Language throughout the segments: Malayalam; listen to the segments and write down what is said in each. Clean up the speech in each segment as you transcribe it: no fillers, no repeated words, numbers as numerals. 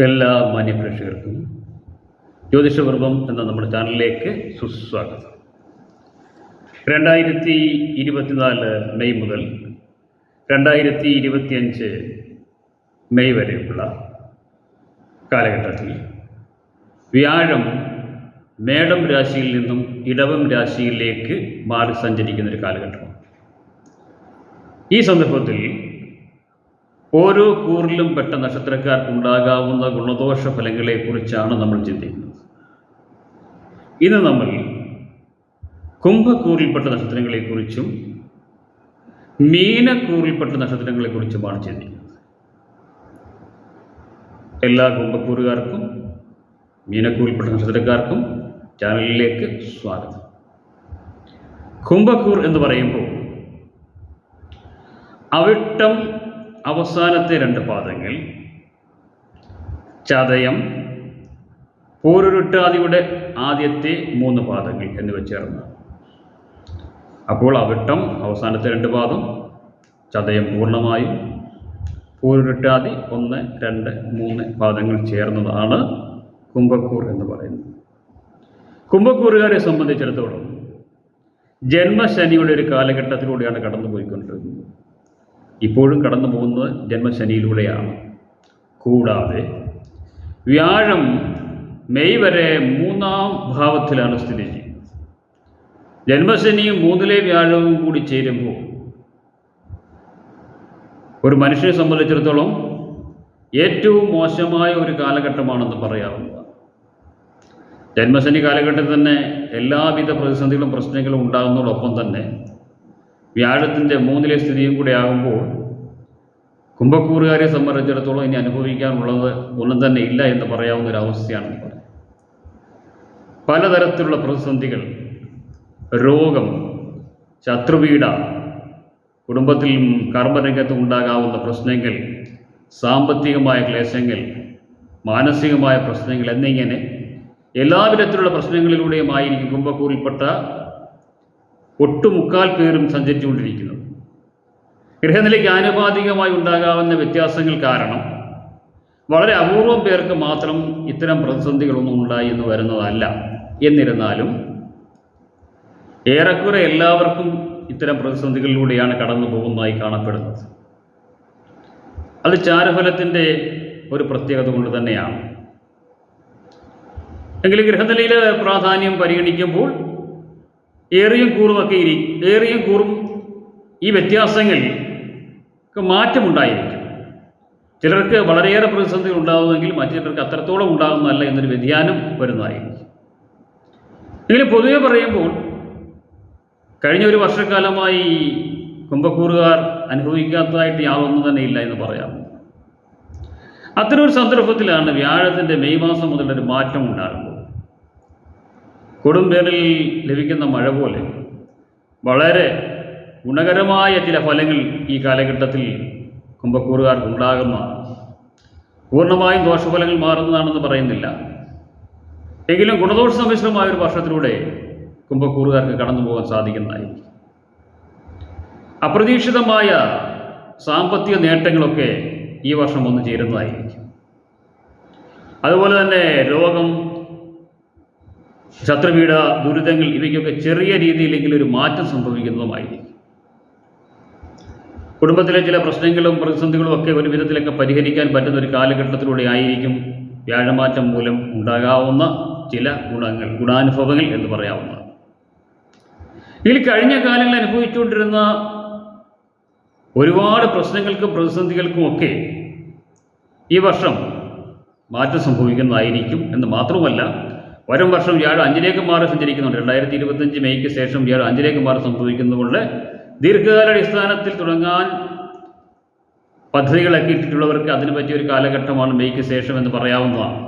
എല്ലാ മാന്യപ്രേക്ഷകർക്കും ജ്യോതിഷപൂർവം എന്ന നമ്മുടെ ചാനലിലേക്ക് സുസ്വാഗതം. 2024 മെയ് മുതൽ 2025 മെയ് വരെയുള്ള കാലഘട്ടത്തിൽ വ്യാഴം മേടം രാശിയിൽ നിന്നും ഇടവം രാശിയിലേക്ക് മാറി സഞ്ചരിക്കുന്നൊരു കാലഘട്ടമാണ്. ഈ സന്ദർഭത്തിൽ ഓരോ കൂറിലും പെട്ട നക്ഷത്രക്കാർക്കുണ്ടാകാവുന്ന ഗുണദോഷ ഫലങ്ങളെക്കുറിച്ചാണ് നമ്മൾ ചിന്തിക്കുന്നത്. ഇന്ന് നമ്മൾ കുംഭക്കൂറിൽപ്പെട്ട നക്ഷത്രങ്ങളെക്കുറിച്ചും മീനക്കൂറിൽപ്പെട്ട നക്ഷത്രങ്ങളെക്കുറിച്ചുമാണ് ചിന്തിക്കുന്നത്. എല്ലാ കുംഭക്കൂറുകാർക്കും മീനക്കൂറിൽപ്പെട്ട നക്ഷത്രക്കാർക്കും ചാനലിലേക്ക് സ്വാഗതം. കുംഭക്കൂർ എന്ന് പറയുമ്പോൾ അവിട്ടം അവസാനത്തെ 2 പാദങ്ങൾ, ചതയം, പൂരുരുട്ടാതിയുടെ ആദ്യത്തെ 3 പാദങ്ങൾ എന്നിവ ചേർന്ന്. അപ്പോൾ അവിട്ടം അവസാനത്തെ 2 പാദം, ചതയം പൂർണ്ണമായും, പൂരുരുട്ടാതി 1, 2, 3 പാദങ്ങൾ ചേർന്നതാണ് കുംഭക്കൂർ എന്ന് പറയുന്നത്. കുംഭക്കൂറുകാരെ സംബന്ധിച്ചിടത്തോളം ജന്മശനിയുടെ ഒരു കാലഘട്ടത്തിലൂടെയാണ് കടന്നുപോയിക്കൊണ്ടിരുന്നത്. ഇപ്പോഴും കടന്നു പോകുന്നത് ജന്മശനിയിലൂടെയാണ്. കൂടാതെ വ്യാഴം മെയ് വരെ 3-ാം ഭാവത്തിലാണ് സ്ഥിതി ചെയ്യുന്നത്. ജന്മശനിയും 3-ലെ വ്യാഴവും കൂടി ചേരുമ്പോൾ ഒരു മനുഷ്യനെ സംബന്ധിച്ചിടത്തോളം ഏറ്റവും മോശമായ ഒരു കാലഘട്ടമാണെന്ന് പറയാവുന്നതാണ്. ജന്മശനി കാലഘട്ടത്തിൽ തന്നെ എല്ലാവിധ പ്രതിസന്ധികളും പ്രശ്നങ്ങളും ഉണ്ടാകുന്നതോടൊപ്പം തന്നെ വ്യാഴത്തിൻ്റെ 3-ലെ സ്ഥിതിയും കൂടെ ആകുമ്പോൾ കുംഭക്കൂറുകാരെ സംബന്ധിച്ചിടത്തോളം ഇനി അനുഭവിക്കാനുള്ളത് ഒന്നും തന്നെ ഇല്ല എന്ന് പറയാവുന്ന ഒരു അവസ്ഥയാണെന്ന് പറയാം. പലതരത്തിലുള്ള പ്രതിസന്ധികൾ, രോഗം, ശത്രുപീഡ, കുടുംബത്തിൽ കർമ്മരംഗത്ത് ഉണ്ടാകാവുന്ന പ്രശ്നങ്ങൾ, സാമ്പത്തികമായ ക്ലേശങ്ങൾ, മാനസികമായ പ്രശ്നങ്ങൾ എന്നിങ്ങനെ എല്ലാവിധത്തിലുള്ള പ്രശ്നങ്ങളിലൂടെയുമായിരിക്കും കുംഭക്കൂറിൽപ്പെട്ട ഒട്ടുമുക്കാൽ പേരും സഞ്ചരിച്ചുകൊണ്ടിരിക്കുന്നത്. ഗ്രഹനിലയ്ക്ക് ആനുപാതികമായി ഉണ്ടാകാവുന്ന വ്യത്യാസങ്ങൾ കാരണം വളരെ അപൂർവം പേർക്ക് മാത്രം ഇത്തരം പ്രതിസന്ധികളൊന്നും ഉണ്ടായി എന്ന് വരുന്നതല്ല. എന്നിരുന്നാലും ഏറെക്കുറെ എല്ലാവർക്കും ഇത്തരം പ്രതിസന്ധികളിലൂടെയാണ് കടന്നു പോകുന്നതായി കാണപ്പെടുന്നത്. അത് ചാരഫലത്തിൻ്റെ ഒരു പ്രത്യേകത കൊണ്ട് തന്നെയാണ്. എങ്കിലും ഗ്രഹനിലയിലെ പ്രാധാന്യം പരിഗണിക്കുമ്പോൾ ഏറിയും കൂറും ഈ വ്യത്യാസങ്ങൾക്ക് മാറ്റമുണ്ടായിരിക്കും. ചിലർക്ക് വളരെയേറെ പ്രതിസന്ധികൾ ഉണ്ടാകുമെങ്കിൽ മറ്റു ചിലർക്ക് അത്രത്തോളം ഉണ്ടാകുന്നതല്ല എന്നൊരു വ്യതിയാനം വരുന്നതായിരിക്കും. എങ്കിലും പൊതുവെ പറയുമ്പോൾ കഴിഞ്ഞ ഒരു വർഷക്കാലമായി കുംഭക്കൂറുകാർ അനുഭവിക്കാത്തതായിട്ട് യാതൊന്നും തന്നെ ഇല്ല എന്ന് പറയാം. അത്തരമൊരു സന്ദർഭത്തിലാണ് വ്യാഴത്തിൻ്റെ മെയ് മാസം മുതലൊരു മാറ്റം ഉണ്ടാകുന്നത്. കൊടുംവേനലിൽ ലഭിക്കുന്ന മഴ പോലെ വളരെ ഗുണകരമായ ചില ഫലങ്ങൾ ഈ കാലഘട്ടത്തിൽ കുംഭക്കൂറുകാർക്ക് ഉണ്ടാകുന്നതാണ്. പൂർണ്ണമായും ദോഷഫലങ്ങൾ മാറുന്നതാണെന്ന് പറയുന്നില്ല. എങ്കിലും ഗുണദോഷ സമ്മിശ്രമായ ഒരു വർഷത്തിലൂടെ കുംഭക്കൂറുകാർക്ക് കടന്നു പോകാൻ സാധിക്കുന്നതായിരിക്കും. അപ്രതീക്ഷിതമായ സാമ്പത്തിക നേട്ടങ്ങളൊക്കെ ഈ വർഷം വന്നു ചേരുന്നതായിരിക്കും. അതുപോലെ തന്നെ രോഗം, ശത്രുപീഡ, ദുരിതങ്ങൾ ഇവയ്ക്കൊക്കെ ചെറിയ രീതിയിലെങ്കിലും ഒരു മാറ്റം സംഭവിക്കുന്നതുമായിരിക്കും. കുടുംബത്തിലെ ചില പ്രശ്നങ്ങളും പ്രതിസന്ധികളും ഒക്കെ ഒരു വിധത്തിലൊക്കെ പരിഹരിക്കാൻ പറ്റുന്ന ഒരു കാലഘട്ടത്തിലൂടെ ആയിരിക്കും വ്യാഴമാറ്റം മൂലം ഉണ്ടാകാവുന്ന ചില ഗുണാനുഭവങ്ങൾ എന്ന് പറയാവുന്നതാണ്. ഇതിൽ കഴിഞ്ഞ കാലങ്ങളിൽ അനുഭവിച്ചുകൊണ്ടിരുന്ന ഒരുപാട് പ്രശ്നങ്ങൾക്കും പ്രതിസന്ധികൾക്കും ഒക്കെ ഈ വർഷം മാറ്റം സംഭവിക്കുന്നതായിരിക്കും എന്ന് മാത്രമല്ല, വരും വർഷം വ്യാഴം 5-ലേക്ക് മാറി സഞ്ചരിക്കുന്നുണ്ട്. 2025 മെയ്ക്ക് ശേഷം വ്യാഴം 5-ലേക്ക് മാറി സംഭവിക്കുന്നതുകൊണ്ട് ദീർഘകാലാടിസ്ഥാനത്തിൽ തുടങ്ങാൻ പദ്ധതികളൊക്കെ ഇട്ടിട്ടുള്ളവർക്ക് അതിന് പറ്റിയൊരു കാലഘട്ടമാണ് മെയ്ക്ക് ശേഷം എന്ന് പറയാവുന്നതാണ്.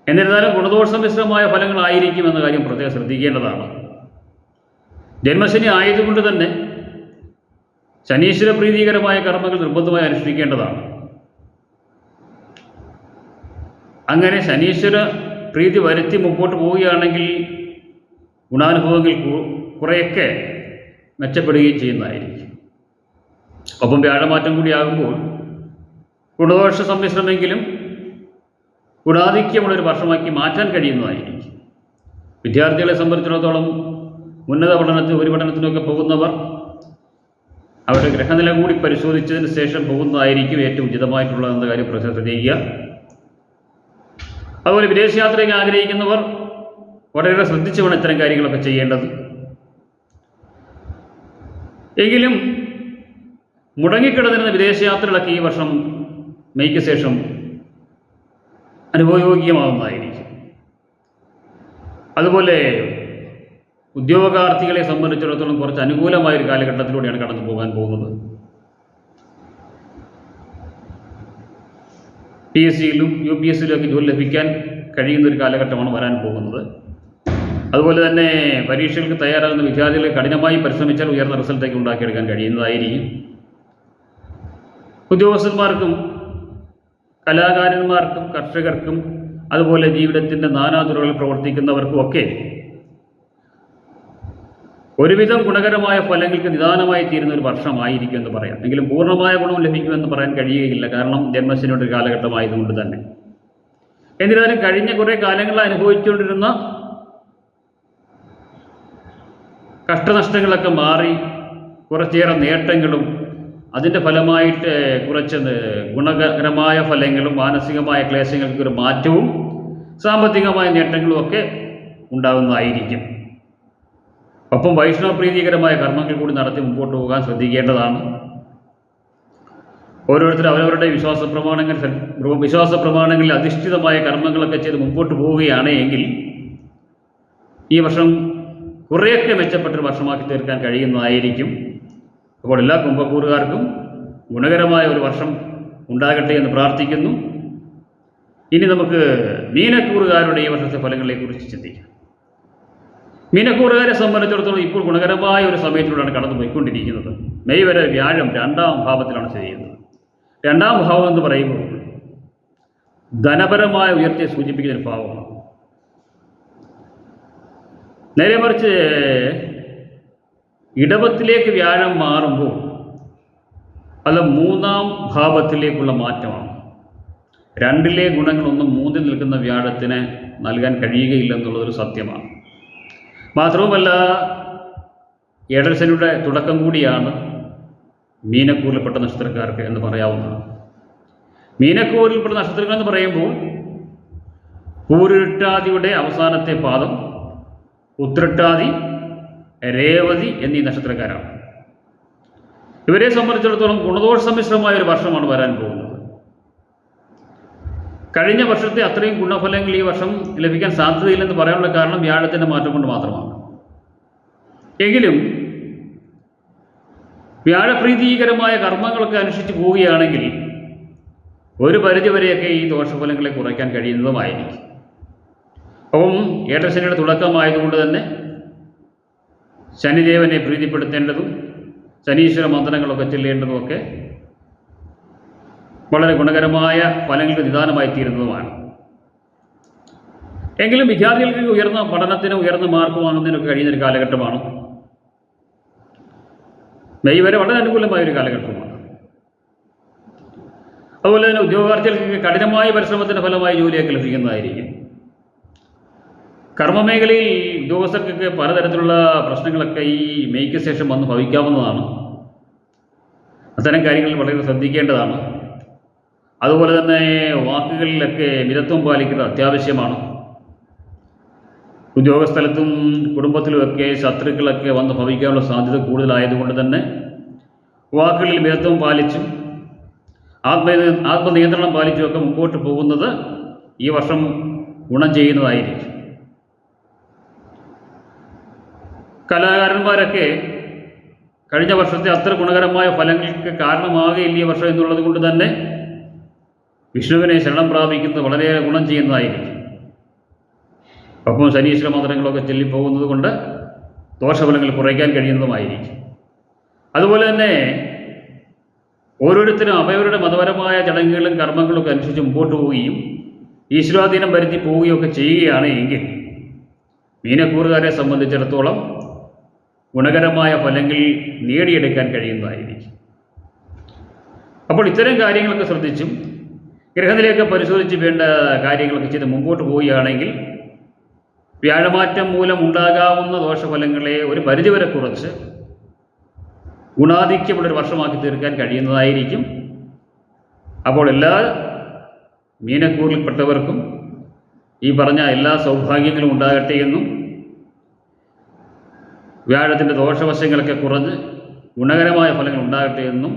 എന്നിരുന്നാലും ഗുണദോഷ സമ്മിശ്രമായ ഫലങ്ങളായിരിക്കും എന്ന കാര്യം പ്രത്യേകം ശ്രദ്ധിക്കേണ്ടതാണ്. ജന്മശനി ആയതുകൊണ്ട് തന്നെ ശനീശ്വര പ്രീതികരമായ കർമ്മങ്ങൾ നിർബന്ധമായി അനുഷ്ഠിക്കേണ്ടതാണ്. അങ്ങനെ ശനീശ്വര പ്രീതി വരുത്തി മുമ്പോട്ട് പോവുകയാണെങ്കിൽ ഗുണാനുഭവങ്ങൾ കുറേയൊക്കെ മെച്ചപ്പെടുകയും ചെയ്യുന്നതായിരിക്കും. ഒപ്പം വ്യാഴമാറ്റം കൂടിയാകുമ്പോൾ ഗുണദോഷ സമ്മിശ്രമെങ്കിലും ഗുണാധിക്യമുള്ളൊരു വർഷമാക്കി മാറ്റാൻ കഴിയുന്നതായിരിക്കും. വിദ്യാർത്ഥികളെ സംബന്ധിച്ചിടത്തോളം ഉന്നത പഠനത്തിനും ഉപരിപഠനത്തിനുമൊക്കെ പോകുന്നവർ അവരുടെ ഗ്രഹനില കൂടി പരിശോധിച്ചതിന് ശേഷം പോകുന്നതായിരിക്കും ഏറ്റവും ഉചിതമായിട്ടുള്ളതെന്ന കാര്യം ശ്രദ്ധിക്കുക. അതുപോലെ വിദേശയാത്രയ്ക്ക് ആഗ്രഹിക്കുന്നവർ വളരെ ശ്രദ്ധിച്ചു വേണം ഇത്തരം കാര്യങ്ങളൊക്കെ ചെയ്യേണ്ടത്. എങ്കിലും മുടങ്ങിക്കിടന്നിരുന്ന വിദേശയാത്രകളൊക്കെ ഈ വർഷം മെയ്ക്ക് ശേഷം അനുഭവയോഗ്യമാകുന്നതായിരിക്കും. അതുപോലെ ഉദ്യോഗാർത്ഥികളെ സംബന്ധിച്ചിടത്തോളം കുറച്ച് അനുകൂലമായൊരു കാലഘട്ടത്തിലൂടെയാണ് കടന്നു പോകാൻ പോകുന്നത്. PSCയിലും UPSCയിലും ഒക്കെ ജോലി ലഭിക്കാൻ കഴിയുന്നൊരു കാലഘട്ടമാണ് വരാൻ പോകുന്നത്. അതുപോലെ തന്നെ പരീക്ഷകൾക്ക് തയ്യാറാകുന്ന വിദ്യാർത്ഥികളെ കഠിനമായി പരിശ്രമിച്ചാൽ ഉയർന്ന റിസൾട്ടൊക്കെ ഉണ്ടാക്കിയെടുക്കാൻ കഴിയുന്നതായിരിക്കും. ഉദ്യോഗസ്ഥന്മാർക്കും കലാകാരന്മാർക്കും കർഷകർക്കും അതുപോലെ ജീവിതത്തിൻ്റെ നാനാതുറകളിൽ പ്രവർത്തിക്കുന്നവർക്കുമൊക്കെ ഒരുവിധം ഗുണകരമായ ഫലങ്ങൾക്ക് നിദാനമായി തീരുന്ന ഒരു വർഷമായിരിക്കും എന്ന് പറയാം. എങ്കിലും പൂർണ്ണമായ ഗുണം ലഭിക്കുമെന്ന് പറയാൻ കഴിയുകയില്ല, കാരണം ജന്മശനിയുടെ ഒരു കാലഘട്ടമായതുകൊണ്ട് തന്നെ. എന്നിരുന്നാലും കഴിഞ്ഞ കുറേ കാലങ്ങളിൽ അനുഭവിച്ചുകൊണ്ടിരുന്ന കഷ്ടനഷ്ടങ്ങളൊക്കെ മാറി കുറച്ചേറെ നേട്ടങ്ങളും അതിൻ്റെ ഫലമായിട്ട് കുറച്ച് ഗുണകരമായ ഫലങ്ങളും മാനസികമായ ക്ലേശങ്ങൾക്കൊരു മാറ്റവും സാമ്പത്തികമായ നേട്ടങ്ങളും ഒക്കെ ഉണ്ടാകുന്നതായിരിക്കും. ഒപ്പം വൈഷ്ണവ പ്രീതികരമായ കർമ്മങ്ങൾ കൂടി നടത്തി മുമ്പോട്ട് പോകാൻ ശ്രദ്ധിക്കേണ്ടതാണ്. ഓരോരുത്തരും അവരവരുടെ വിശ്വാസ പ്രമാണങ്ങളിൽ അധിഷ്ഠിതമായ കർമ്മങ്ങളൊക്കെ ചെയ്ത് മുമ്പോട്ട് പോവുകയാണ് എങ്കിൽ ഈ വർഷം കുറേയൊക്കെ മെച്ചപ്പെട്ടൊരു വർഷമാക്കി തീർക്കാൻ കഴിയുന്നതായിരിക്കും. അപ്പോൾ എല്ലാ കുംഭക്കൂറുകാർക്കും ഗുണകരമായ ഒരു വർഷം ഉണ്ടാകട്ടെ എന്ന് പ്രാർത്ഥിക്കുന്നു. ഇനി നമുക്ക് മീനക്കൂറുകാരുടെ ഈ വർഷത്തെ ഫലങ്ങളെക്കുറിച്ച് ചിന്തിക്കാം. മീനക്കൂറുകാരെ സംബന്ധിച്ചിടത്തോളം ഇപ്പോൾ ഗുണകരമായ ഒരു സമയത്തിലൂടെയാണ് കടന്നു പോയിക്കൊണ്ടിരിക്കുന്നത്. മെയ് വരെ വ്യാഴം 2ാം ഭാവത്തിലാണ് സ്ഥിതി ചെയ്യുന്നത്. 2ാം ഭാവം എന്ന് പറയുമ്പോൾ ധനപരമായ ഉയർച്ചയെ സൂചിപ്പിക്കുന്ന ഒരു ഭാവമാണ്. നേരെ മറിച്ച് ഇടവത്തിലേക്ക് വ്യാഴം മാറുമ്പോൾ അത് 3ാം ഭാവത്തിലേക്കുള്ള മാറ്റമാണ്. 2ലെ ഗുണങ്ങളൊന്നും 3ൽ നിൽക്കുന്ന വ്യാഴത്തിന് നൽകാൻ കഴിയുകയില്ലെന്നുള്ളതൊരു സത്യമാണ്. മാത്രവുമല്ല, ഏഴരശനിയുടെ തുടക്കം കൂടിയാണ് മീനക്കൂറിൽപ്പെട്ട നക്ഷത്രക്കാർക്ക് എന്ന് പറയാവുന്നതാണ്. മീനക്കൂറിൽപ്പെട്ട നക്ഷത്രങ്ങൾ എന്ന് പറയുമ്പോൾ പൂരുരുട്ടാതിയുടെ അവസാനത്തെ പാദം, ഉത്രട്ടാതി, രേവതി എന്നീ നക്ഷത്രക്കാരാണ്. ഇവരെ സംബന്ധിച്ചിടത്തോളം ഗുണദോഷ സമ്മിശ്രമായ ഒരു വർഷമാണ് വരാൻ പോകുന്നത്. കഴിഞ്ഞ വർഷത്തെ അത്രയും ഗുണഫലങ്ങൾ ഈ വർഷം ലഭിക്കാൻ സാധ്യതയില്ലെന്ന് പറയാനുള്ള കാരണം വ്യാഴത്തിൻ്റെ മാറ്റം കൊണ്ട് മാത്രമാണ്. എങ്കിലും വ്യാഴപ്രീതികരമായ കർമ്മങ്ങളൊക്കെ അനുഷ്ഠിച്ച് പോവുകയാണെങ്കിൽ ഒരു പരിധിവരെയൊക്കെ ഈ ദോഷഫലങ്ങളെ കുറയ്ക്കാൻ കഴിയുന്നതുമായിരിക്കും. അപ്പം ഏഴരശനിയുടെ തുടക്കമായതുകൊണ്ട് തന്നെ ശനിദേവനെ പ്രീതിപ്പെടുത്തേണ്ടതും ശനീശ്വര മന്ത്രങ്ങളൊക്കെ ചൊല്ലേണ്ടതുമൊക്കെ വളരെ ഗുണകരമായ ഫലങ്ങൾക്ക് നിദാനമായി തീരുന്നതുമാണ്. എങ്കിലും വിദ്യാർത്ഥികൾക്ക് ഉയർന്ന പഠനത്തിനും ഉയർന്ന മാർക്ക് വാങ്ങുന്നതിനൊക്കെ കഴിയുന്നൊരു കാലഘട്ടമാണ്. മെയ് വരെ വളരെ അനുകൂലമായൊരു കാലഘട്ടമാണ്. അതുപോലെ തന്നെ ഉദ്യോഗാർത്ഥികൾക്ക് കഠിനമായ പരിശ്രമത്തിൻ്റെ ഫലമായി ജോലിയൊക്കെ ലഭിക്കുന്നതായിരിക്കും. കർമ്മമേഖലയിൽ ഉദ്യോഗസ്ഥർക്കൊക്കെ പലതരത്തിലുള്ള പ്രശ്നങ്ങളൊക്കെ ഈ മെയ്ക്ക് ശേഷം വന്ന് ഭവിക്കാവുന്നതാണ്. അത്തരം കാര്യങ്ങളിൽ വളരെ ശ്രദ്ധിക്കേണ്ടതാണ്. അതുപോലെ തന്നെ വാക്കുകളിലൊക്കെ മിതത്വം പാലിക്കുന്നത് അത്യാവശ്യമാണ്. ഉദ്യോഗസ്ഥലത്തും കുടുംബത്തിലുമൊക്കെ ശത്രുക്കളൊക്കെ വന്ന് ഭവിക്കാനുള്ള സാധ്യത കൂടുതലായതുകൊണ്ട് തന്നെ വാക്കുകളിൽ മിതത്വം പാലിച്ചും ആത്മനിയന്ത്രണം പാലിച്ചുമൊക്കെ മുമ്പോട്ട് പോകുന്നത് ഈ വർഷം ഗുണം ചെയ്യുന്നതായിരിക്കും. കലാകാരന്മാരൊക്കെ കഴിഞ്ഞ വർഷത്തെ അത്ര ഗുണകരമായ ഫലങ്ങൾക്ക് കാരണമാകുകയില്ല ഈ വർഷം എന്നുള്ളത് കൊണ്ട് തന്നെ വിഷ്ണുവിനെ ശരണം പ്രാപിക്കുന്നത് വളരെ ഗുണം ചെയ്യുന്നതായിരിക്കും. ഒപ്പം ശനീശ്വര മന്ത്രങ്ങളൊക്കെ ചൊല്ലിപ്പോകുന്നത് കൊണ്ട് ദോഷഫലങ്ങൾ കുറയ്ക്കാൻ കഴിയുന്നതുമായിരിക്കും. അതുപോലെ തന്നെ ഓരോരുത്തരും അവരവരുടെ മതപരമായ ചടങ്ങുകളും കർമ്മങ്ങളൊക്കെ അനുസരിച്ച് മുമ്പോട്ട് പോവുകയും ഈശ്വരാധീനം വരുത്തി പോവുകയൊക്കെ ചെയ്യുകയാണ് എങ്കിൽ മീനക്കൂറുകാരെ സംബന്ധിച്ചിടത്തോളം ഗുണകരമായ ഫലങ്ങൾ നേടിയെടുക്കാൻ കഴിയുന്നതായിരിക്കും. അപ്പോൾ ഇത്തരം കാര്യങ്ങളൊക്കെ ശ്രദ്ധിച്ചും ഗ്രഹനിലയൊക്കെ പരിശോധിച്ച് വേണ്ട കാര്യങ്ങളൊക്കെ ചെയ്ത് മുമ്പോട്ട് പോവുകയാണെങ്കിൽ വ്യാഴമാറ്റം മൂലം ഉണ്ടാകാവുന്ന ദോഷഫലങ്ങളെ ഒരു പരിധിവരെ കുറച്ച് ഗുണാധിക്യമുള്ളൊരു വർഷമാക്കി തീർക്കാൻ കഴിയുന്നതായിരിക്കും. അപ്പോൾ എല്ലാ മീനക്കൂറിൽപ്പെട്ടവർക്കും ഈ പറഞ്ഞ എല്ലാ സൗഭാഗ്യങ്ങളും ഉണ്ടാകട്ടെ എന്നും വ്യാഴത്തിൻ്റെ ദോഷവശങ്ങളൊക്കെ കുറഞ്ഞ് ഗുണകരമായ ഫലങ്ങൾ ഉണ്ടാകട്ടെ എന്നും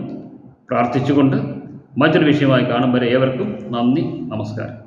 പ്രാർത്ഥിച്ചുകൊണ്ട് മറ്റൊരു വിഷയമായി കാണും വരെ ഏവർക്കും നന്ദി, നമസ്കാരം.